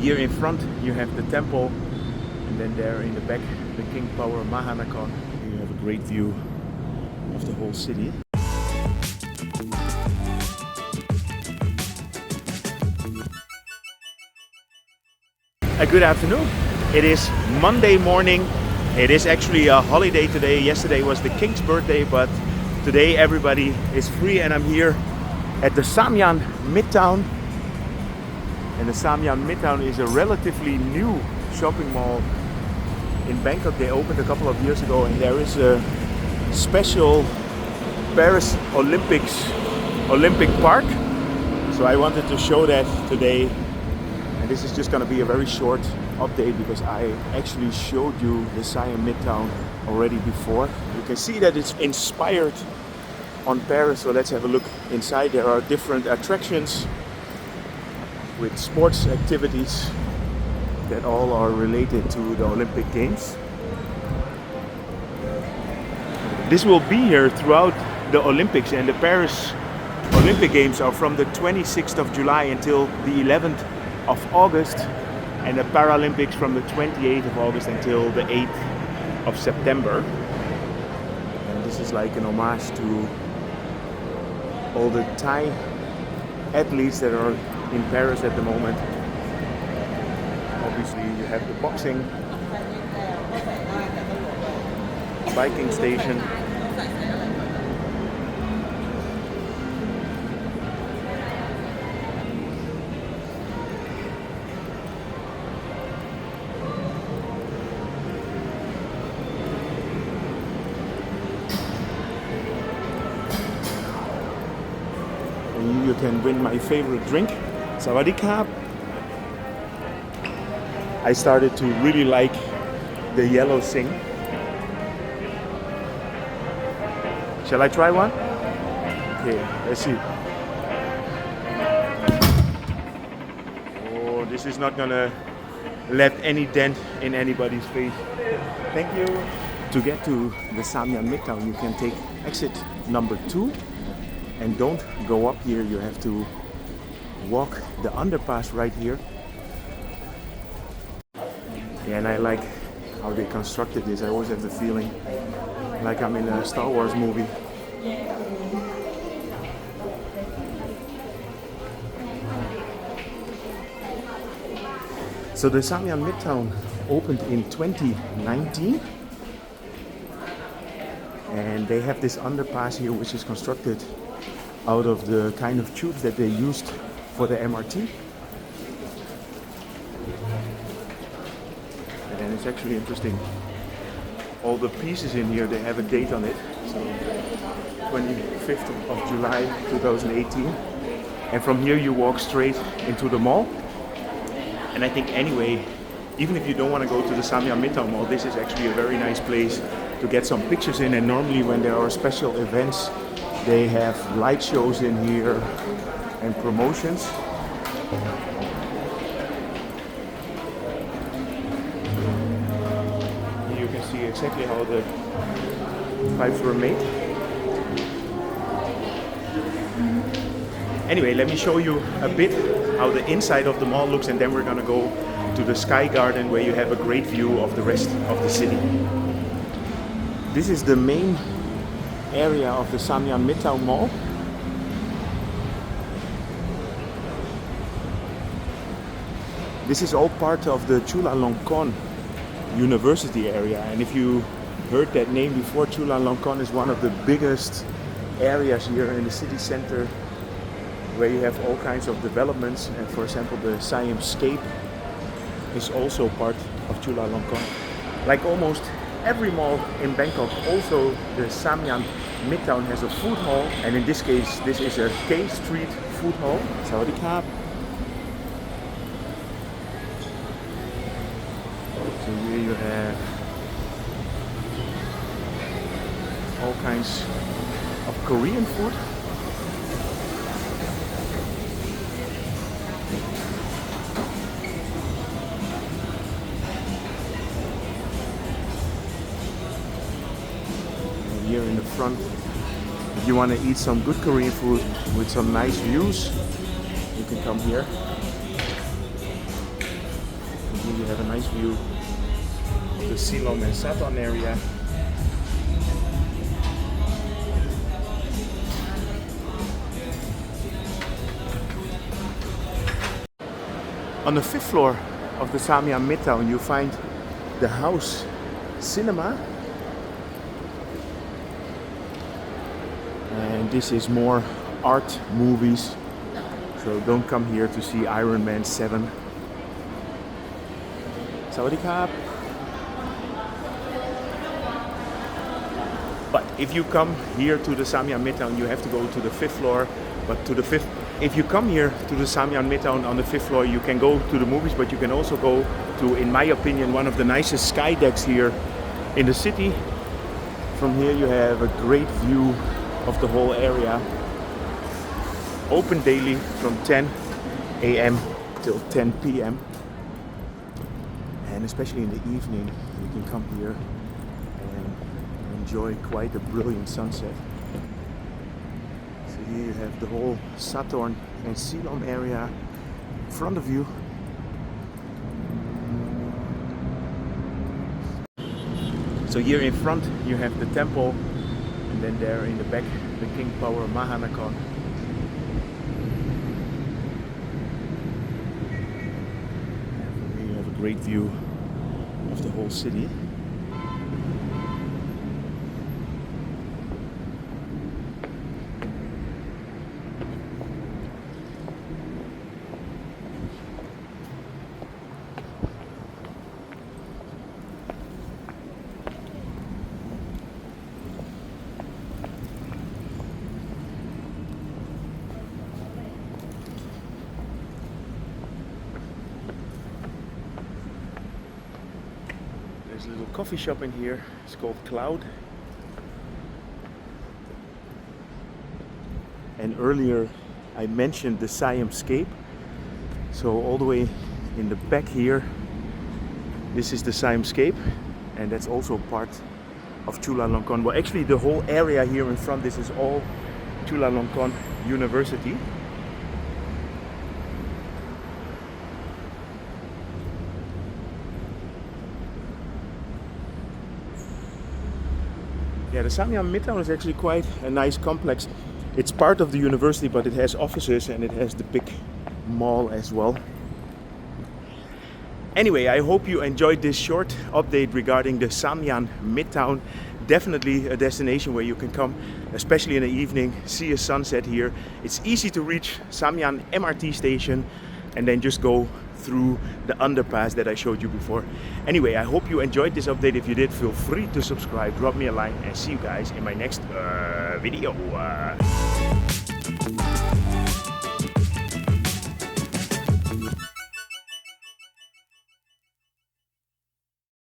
Here in front you have the temple, and then there in the back the King Power Mahanakhon. You have a great view of the whole city. A good afternoon. It is Monday morning. It is actually a holiday today. Yesterday was the King's birthday, but today everybody is free, and I'm here at the Samyan Mitrtown. And the Samyan Mitrtown is a relatively new shopping mall in Bangkok. They opened a couple of years ago, and there is a special Paris Olympic Park. So I wanted to show that today. And this is just going to be a very short update because I actually showed you the Samyan Mitrtown already before. You can see that it's inspired on Paris. So let's have a look inside. There are different attractions with sports activities that all are related to the Olympic Games. This will be here throughout the Olympics, and the Paris Olympic Games are from the 26th of July until the 11th of August, and the Paralympics from the 28th of August until the 8th of September. And this is like an homage to all the Thai athletes that are in Paris at the moment. Obviously you have the boxing, biking station, and you can win my favorite drink, Sawadee. I started to really like the yellow sing. Shall I try one? Okay, let's see. Oh, this is not gonna left any dent in anybody's face. Thank you. To get to the Samyan Mitrtown, you can take exit number 2. And don't go up here, you have to walk the underpass right here. Yeah, and I like how they constructed this. I always have the feeling like I'm in a Star Wars movie. So the Samyan Mitrtown opened in 2019. And they have this underpass here which is constructed out of the kind of tubes that they used for the MRT. And it's actually interesting. All the pieces in here, they have a date on it. So 25th of July 2018. And from here you walk straight into the mall. And I think anyway, even if you don't want to go to the Samyan Mitrtown Mall, this is actually a very nice place to get some pictures in. And normally when there are special events, they have light shows in here and promotions. Here you can see exactly how the pipes were made. Anyway, let me show you a bit how the inside of the mall looks, and then we're gonna go to the Sky Garden where you have a great view of the rest of the city. This is the main area of the Samyan Mitrtown Mall. This is all part of the Chulalongkorn University area, and if you heard that name before, Chulalongkorn is one of the biggest areas here in the city center where you have all kinds of developments, and for example the Samyan Skypark is also part of Chulalongkorn. Like almost every mall in Bangkok, also the Samyan Mitrtown has a food hall, and in this case this is a K-StrEAT Food Hall. Sawadee. So here you have all kinds of Korean food. Here in the front, if you want to eat some good Korean food with some nice views, you can come here. you have a nice view of the Silom and Saton area. On the 5th floor of the Samyan Mitrtown you find the house cinema. And this is more art movies. So don't come here to see Iron Man 7. Sawadee-krap. But if you come here to the Samyan Mitrtown, you have to go to the 5th floor. But if you come here to the Samyan Mitrtown on the 5th floor, you can go to the movies, but you can also go to, in my opinion, one of the nicest sky decks here in the city. From here you have a great view of the whole area. Open daily from 10 a.m. till 10 p.m. And especially in the evening, you can come here and enjoy quite a brilliant sunset. So here you have the whole Saturn and Silom area in front of you. So here in front you have the temple, and then there in the back the King Power Mahanakon. Here you have a great view of the whole city. There's a little coffee shop in here. It's called Cloud. And earlier I mentioned the Samyan Scape. So all the way in the back here, this is the Samyan Scape, and that's also part of Chulalongkorn. Well, actually the whole area here in front, this is all Chulalongkorn University. Yeah, the Samyan Mitrtown is actually quite a nice complex. It's part of the university, but it has offices and it has the big mall as well. Anyway, I hope you enjoyed this short update regarding the Samyan Mitrtown. Definitely a destination where you can come, especially in the evening, see a sunset here. It's easy to reach Samyan MRT Station and then just go through the underpass that I showed you before. Anyway, I hope you enjoyed this update. If you did, feel free to subscribe, drop me a line, and see you guys in my next video.